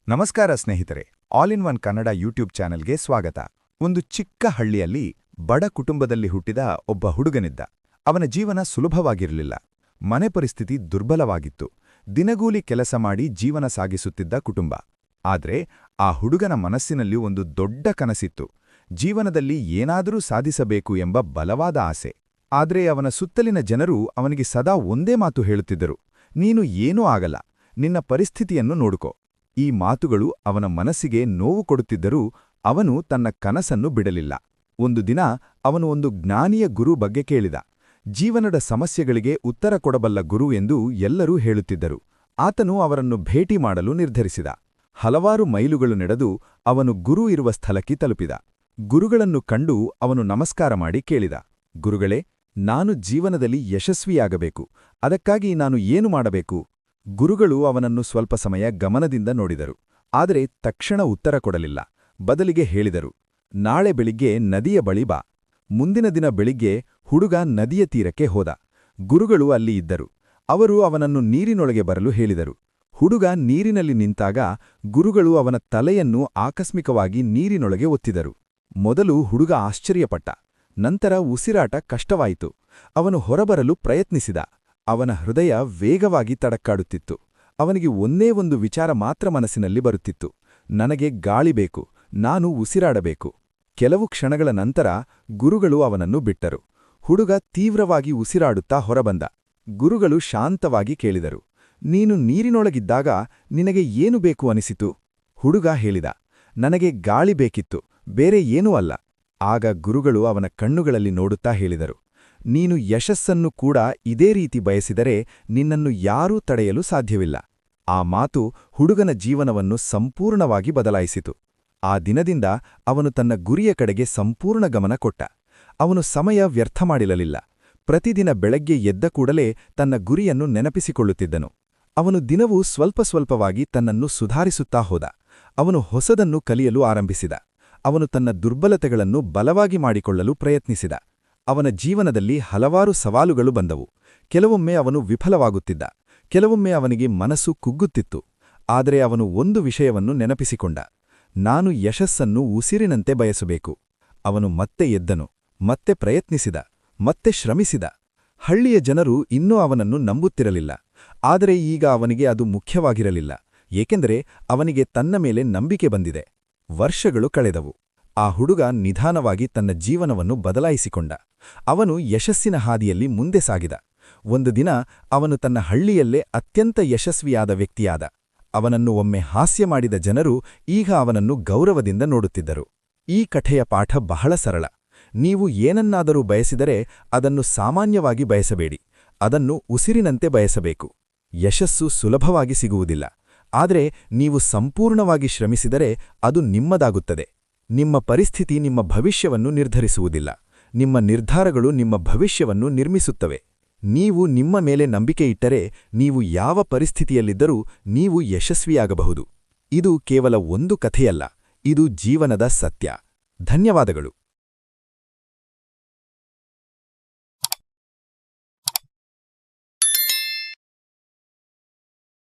ನಮಸ್ಕಾರ ಸ್ನೇಹಿತರೆ, all in one Kannada YouTube ಚಾನೆಲ್ಗೆ ಸ್ವಾಗತ. ಒಂದು ಚಿಕ್ಕ ಹಳ್ಳಿಯಲ್ಲಿ ಬಡ ಕುಟುಂಬದಲ್ಲಿ ಹುಟ್ಟಿದ ಒಬ್ಬ ಹುಡುಗನಿದ್ದ. ಅವನ ಜೀವನ ಸುಲಭವಾಗಿರಲಿಲ್ಲ. ಮನೆ ಪರಿಸ್ಥಿತಿ ದುರ್ಬಲವಾಗಿತ್ತು. ದಿನಗೂಲಿ ಕೆಲಸ ಮಾಡಿ ಜೀವನ ಸಾಗಿಸುತ್ತಿದ್ದ ಕುಟುಂಬ. ಆದ್ರೆ ಆ ಹುಡುಗನ ಮನಸ್ಸಿನಲ್ಲಿ ಒಂದು ದೊಡ್ಡ ಕನಸಿತ್ತು. ಜೀವನದಲ್ಲಿ ಏನಾದರೂ ಸಾಧಿಸಬೇಕು ಎಂಬ ಬಲವಾದ ಆಸೆ. ಆದ್ರೆ ಅವನ ಸುತ್ತಲಿನ ಜನರು ಅವನಿಗೆ ಸದಾ ಒಂದೇ ಮಾತು ಹೇಳುತ್ತಿದ್ದರು: ನೀನು ಏನೂ ಆಗಲ್ಲ, ನಿನ್ನ ಪರಿಸ್ಥಿತಿಯನ್ನು ನೋಡುಕೋ. ಈ ಮಾತುಗಳು ಅವನ ಮನಸ್ಸಿಗೆ ನೋವು ಕೊಡುತ್ತಿದ್ದರೂ ಅವನು ತನ್ನ ಕನಸನ್ನು ಬಿಡಲಿಲ್ಲ. ಒಂದು ದಿನ ಅವನು ಒಂದು ಜ್ಞಾನಿಯ ಗುರು ಬಗ್ಗೆ ಕೇಳಿದ. ಜೀವನದ ಸಮಸ್ಯೆಗಳಿಗೆ ಉತ್ತರ ಕೊಡಬಲ್ಲ ಗುರು ಎಂದು ಎಲ್ಲರೂ ಹೇಳುತ್ತಿದ್ದರು. ಆತನು ಅವರನ್ನು ಭೇಟಿ ಮಾಡಲು ನಿರ್ಧರಿಸಿದ. ಹಲವಾರು ಮೈಲುಗಳು ನಡೆದು ಅವನು ಗುರು ಇರುವ ಸ್ಥಳಕ್ಕೆ ತಲುಪಿದ. ಗುರುಗಳನ್ನು ಕಂಡು ಅವನು ನಮಸ್ಕಾರ ಮಾಡಿ ಕೇಳಿದ: ಗುರುಗಳೇ, ನಾನು ಜೀವನದಲ್ಲಿ ಯಶಸ್ವಿಯಾಗಬೇಕು. ಅದಕ್ಕಾಗಿ ನಾನು ಏನು ಮಾಡಬೇಕು? ಗುರುಗಳು ಅವನನ್ನು ಸ್ವಲ್ಪ ಸಮಯ ಗಮನದಿಂದ ನೋಡಿದರು. ಆದರೆ ತಕ್ಷಣ ಉತ್ತರ ಕೊಡಲಿಲ್ಲ. ಬದಲಿಗೆ ಹೇಳಿದರು: ನಾಳೆ ಬೆಳಿಗ್ಗೆ ನದಿಯ ಬಳಿ ಬಾ. ಮುಂದಿನ ದಿನ ಬೆಳಿಗ್ಗೆ ಹುಡುಗ ನದಿಯ ತೀರಕ್ಕೆ ಹೋದ. ಗುರುಗಳು ಅಲ್ಲಿ ಇದ್ದರು. ಅವರು ಅವನನ್ನು ನೀರಿನೊಳಗೆ ಬರಲು ಹೇಳಿದರು. ಹುಡುಗ ನೀರಿನಲ್ಲಿ ನಿಂತಾಗ ಗುರುಗಳು ಅವನ ತಲೆಯನ್ನು ಆಕಸ್ಮಿಕವಾಗಿ ನೀರಿನೊಳಗೆ ಒತ್ತಿದರು. ಮೊದಲು ಹುಡುಗ ಆಶ್ಚರ್ಯಪಟ್ಟ. ನಂತರ ಉಸಿರಾಟ ಕಷ್ಟವಾಯಿತು. ಅವನು ಹೊರಬರಲು ಪ್ರಯತ್ನಿಸಿದ. ಅವನ ಹೃದಯ ವೇಗವಾಗಿ ತಡಕಾಡುತ್ತಿತ್ತು. ಅವನಿಗೆ ಒಂದೇ ಒಂದು ವಿಚಾರ ಮಾತ್ರ ಮನಸ್ಸಿನಲ್ಲಿ ಬರುತ್ತಿತ್ತು: ನನಗೆ ಗಾಳಿ ಬೇಕು, ನಾನು ಉಸಿರಾಡಬೇಕು. ಕೆಲವು ಕ್ಷಣಗಳ ನಂತರ ಗುರುಗಳು ಅವನನ್ನು ಬಿಟ್ಟರು. ಹುಡುಗ ತೀವ್ರವಾಗಿ ಉಸಿರಾಡುತ್ತಾ ಹೊರಬಂದ. ಗುರುಗಳು ಶಾಂತವಾಗಿ ಕೇಳಿದರು: ನೀನು ನೀರಿನೊಳಗಿದ್ದಾಗ ನಿನಗೆ ಏನು ಬೇಕು ಅನಿಸಿತು? ಹುಡುಗ ಹೇಳಿದ: ನನಗೆ ಗಾಳಿ ಬೇಕಿತ್ತು, ಬೇರೆ ಏನೂ ಅಲ್ಲ. ಆಗ ಗುರುಗಳು ಅವನ ಕಣ್ಣುಗಳಲ್ಲಿ ನೋಡುತ್ತಾ ಹೇಳಿದರು: ನೀನು ಯಶಸ್ಸನ್ನು ಕೂಡ ಇದೇ ರೀತಿ ಬಯಸಿದರೆ ನಿನ್ನನ್ನು ಯಾರೂ ತಡೆಯಲು ಸಾಧ್ಯವಿಲ್ಲ. ಆ ಮಾತು ಹುಡುಗನ ಜೀವನವನ್ನು ಸಂಪೂರ್ಣವಾಗಿ ಬದಲಾಯಿಸಿತು. ಆ ದಿನದಿಂದ ಅವನು ತನ್ನ ಗುರಿಯ ಕಡೆಗೆ ಸಂಪೂರ್ಣ ಗಮನ ಕೊಟ್ಟ. ಅವನು ಸಮಯ ವ್ಯರ್ಥ ಮಾಡಿರಲಿಲ್ಲ. ಪ್ರತಿದಿನ ಬೆಳಗ್ಗೆ ಎದ್ದ ಕೂಡಲೇ ತನ್ನ ಗುರಿಯನ್ನು ನೆನಪಿಸಿಕೊಳ್ಳುತ್ತಿದ್ದನು. ಅವನು ದಿನವೂ ಸ್ವಲ್ಪ ಸ್ವಲ್ಪವಾಗಿ ತನ್ನನ್ನು ಸುಧಾರಿಸುತ್ತಾ ಹೋದ. ಅವನು ಹೊಸದನ್ನು ಕಲಿಯಲು ಆರಂಭಿಸಿದ. ಅವನು ತನ್ನ ದುರ್ಬಲತೆಗಳನ್ನು ಬಲವಾಗಿ ಮಾಡಿಕೊಳ್ಳಲು ಪ್ರಯತ್ನಿಸಿದ. ಅವನ ಜೀವನದಲ್ಲಿ ಹಲವಾರು ಸವಾಲುಗಳು ಬಂದವು. ಕೆಲವೊಮ್ಮೆ ಅವನು ವಿಫಲವಾಗುತ್ತಿದ್ದ, ಕೆಲವೊಮ್ಮೆ ಅವನಿಗೆ ಮನಸ್ಸು ಕುಗ್ಗುತ್ತಿತ್ತು. ಆದರೆ ಅವನು ಒಂದು ವಿಷಯವನ್ನು ನೆನಪಿಸಿಕೊಂಡ: ನಾನು ಯಶಸ್ಸನ್ನು ಉಸಿರಿನಂತೆ ಬಯಸಬೇಕು. ಅವನು ಮತ್ತೆ ಎದ್ದನು, ಮತ್ತೆ ಪ್ರಯತ್ನಿಸಿದ, ಮತ್ತೆ ಶ್ರಮಿಸಿದ. ಹಳ್ಳಿಯ ಜನರು ಇನ್ನೂ ಅವನನ್ನು ನಂಬುತ್ತಿರಲಿಲ್ಲ. ಆದರೆ ಈಗ ಅವನಿಗೆ ಅದು ಮುಖ್ಯವಾಗಿರಲಿಲ್ಲ, ಏಕೆಂದರೆ ಅವನಿಗೆ ತನ್ನ ಮೇಲೆ ನಂಬಿಕೆ ಬಂದಿದೆ. ವರ್ಷಗಳು ಕಳೆದವು. ಆ ಹುಡುಗ ನಿಧಾನವಾಗಿ ತನ್ನ ಜೀವನವನ್ನು ಬದಲಾಯಿಸಿಕೊಂಡ. ಅವನು ಯಶಸ್ಸಿನ ಹಾದಿಯಲ್ಲಿ ಮುಂದೆ ಸಾಗಿದ. ಒಂದು ದಿನ ಅವನು ತನ್ನ ಹಳ್ಳಿಯಲ್ಲೇ ಅತ್ಯಂತ ಯಶಸ್ವಿಯಾದ ವ್ಯಕ್ತಿಯಾದ. ಅವನನ್ನು ಒಮ್ಮೆ ಹಾಸ್ಯ ಮಾಡಿದ ಜನರು ಈಗ ಅವನನ್ನು ಗೌರವದಿಂದ ನೋಡುತ್ತಿದ್ದರು. ಈ ಕಥೆಯ ಪಾಠ ಬಹಳ ಸರಳ. ನೀವು ಏನನ್ನಾದರೂ ಬಯಸಿದರೆ ಅದನ್ನು ಸಾಮಾನ್ಯವಾಗಿ ಬಯಸಬೇಡಿ, ಅದನ್ನು ಉಸಿರಿನಂತೆ ಬಯಸಬೇಕು. ಯಶಸ್ಸು ಸುಲಭವಾಗಿ ಸಿಗುವುದಿಲ್ಲ, ಆದರೆ ನೀವು ಸಂಪೂರ್ಣವಾಗಿ ಶ್ರಮಿಸಿದರೆ ಅದು ನಿಮ್ಮದಾಗುತ್ತದೆ. ನಿಮ್ಮ ಪರಿಸ್ಥಿತಿ ನಿಮ್ಮ ಭವಿಷ್ಯವನ್ನು ನಿರ್ಧರಿಸುವುದಿಲ್ಲ, ನಿಮ್ಮ ನಿರ್ಧಾರಗಳು ನಿಮ್ಮ ಭವಿಷ್ಯವನ್ನು ನಿರ್ಮಿಸುತ್ತವೆ. ನೀವು ನಿಮ್ಮ ಮೇಲೆ ನಂಬಿಕೆ ಇಟ್ಟರೆ ನೀವು ಯಾವ ಪರಿಸ್ಥಿತಿಯಲ್ಲಿದ್ದರೂ ನೀವು ಯಶಸ್ವಿಯಾಗಬಹುದು. ಇದು ಕೇವಲ ಒಂದು ಕಥೆಯಲ್ಲ, ಇದು ಜೀವನದ ಸತ್ಯ. ಧನ್ಯವಾದಗಳು.